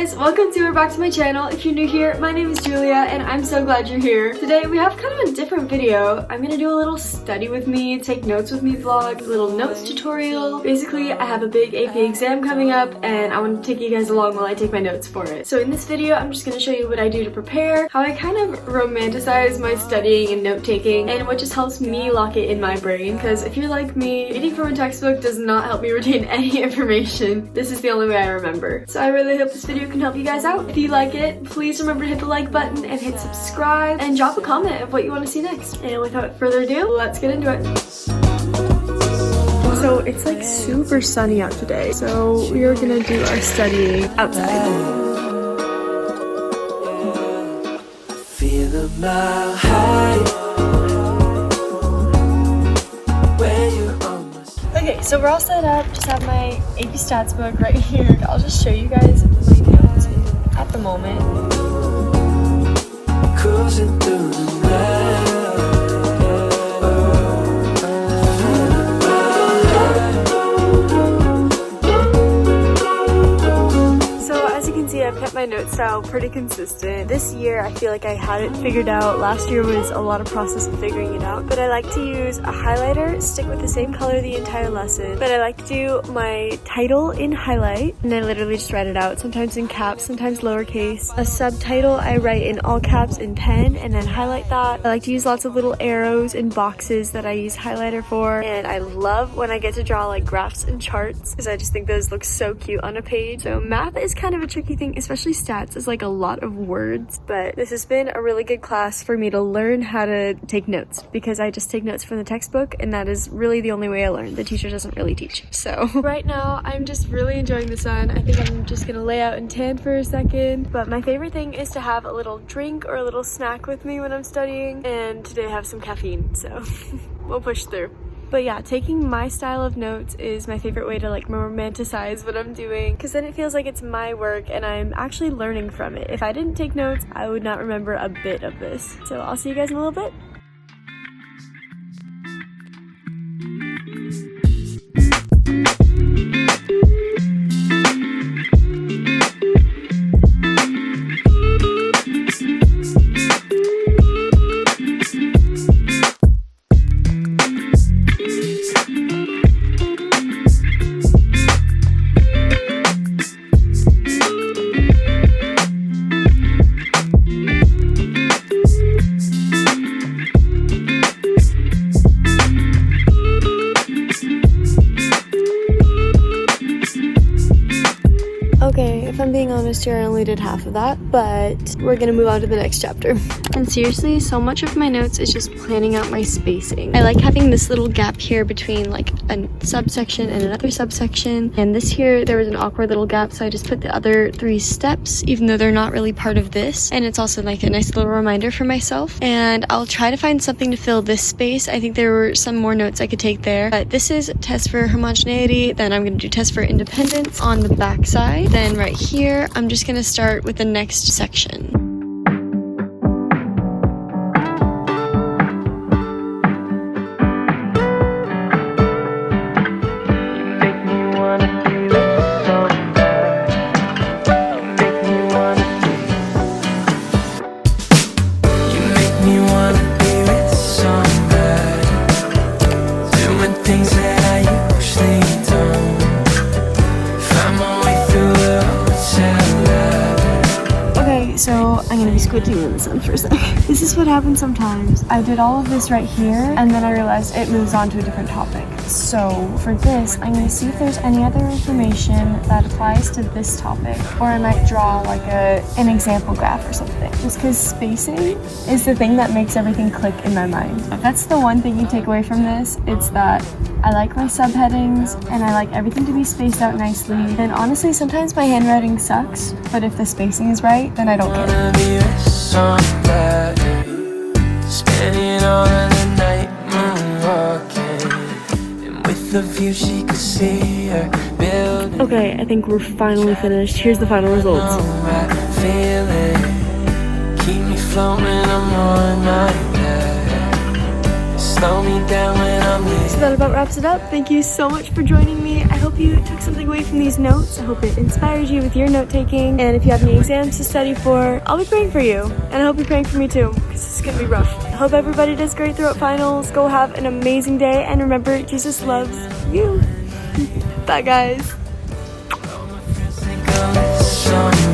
guys, welcome to or back to my channel. If you're new here, my name is Julia and I'm so glad you're here. Today we have kind of a different video. I'm gonna do a little study with me, take notes with me vlog, a little notes tutorial. Basically, I have a big AP exam coming up and I want to take you guys along while I take my notes for it. So in this video, I'm just gonna show you what I do to prepare, how I kind of romanticize my studying and note-taking, and what just helps me lock it in my brain. Because if you're like me, reading from a textbook does not help me retain any information. This is the only way I remember. So I really hope this video can help you guys out. If you like it, please remember to hit the like button and hit subscribe and drop a comment of what you want to see next. And without further ado, let's get into it. So it's like super sunny out today, so we are gonna do our studying outside. Feel a mile high. Okay, so we're all set up. Just have my AP stats book right here. I'll just show you guys my notes at the moment. Cruising through the night. I've kept my note style pretty consistent. This year I feel like I had it figured out. Last year was a lot of process of figuring it out. But I like to use a highlighter, stick with the same color the entire lesson. But I like to do my title in highlight and I literally just write it out, sometimes in caps, sometimes lowercase. A subtitle I write in all caps in pen and then highlight that. I like to use lots of little arrows and boxes that I use highlighter for. And I love when I get to draw like graphs and charts because I just think those look so cute on a page. So math is kind of a tricky thing, especially stats is like a lot of words, but this has been a really good class for me to learn how to take notes because I just take notes from the textbook and that is really the only way I learn. The teacher doesn't really teach. So right now I'm just really enjoying the sun. I think I'm just gonna lay out and tan for a second, but my favorite thing is to have a little drink or a little snack with me when I'm studying, and today I have some caffeine, so we'll push through. But yeah, taking my style of notes is my favorite way to like romanticize what I'm doing, because then it feels like it's my work and I'm actually learning from it. If I didn't take notes, I would not remember a bit of this. So I'll see you guys in a little bit. Okay, if I'm being honest here, I only did half of that, but we're gonna move on to the next chapter. And seriously, so much of my notes is just planning out my spacing. I like having this little gap here between like a subsection and another subsection. And this here, there was an awkward little gap, so I just put the other 3 steps, even though they're not really part of this. And it's also like a nice little reminder for myself. And I'll try to find something to fill this space. I think there were some more notes I could take there. But this is test for homogeneity, then I'm gonna do test for independence on the back side. Then right here, I'm just gonna start with the next section. So I'm gonna be squinting in the sun for a sec. This is what happens sometimes. I did all of this right here and then I realized it moves on to a different topic. So for this, I'm gonna see if there's any other information that applies to this topic, or I might draw like an example graph or something. Just because spacing is the thing that makes everything click in my mind. If that's the one thing you take away from this, it's that I like my subheadings and I like everything to be spaced out nicely. And honestly, sometimes my handwriting sucks, but if the spacing is right, then I don't care. Spending all of the night moonwalking, and with the view she could see her building. Okay, I think we're finally finished. Here's the final results. Keep me floating, I'm on my bed. slow me down when I'm with So that about wraps it up. Thank you so much for joining me. I hope you took something away from these notes. I hope it inspired you with your note taking. And if you have any exams to study for, I'll be praying for you. And I hope you're praying for me too, because this is gonna be rough. I hope everybody does great throughout finals. Go have an amazing day, and remember, Jesus loves you. Bye guys. you.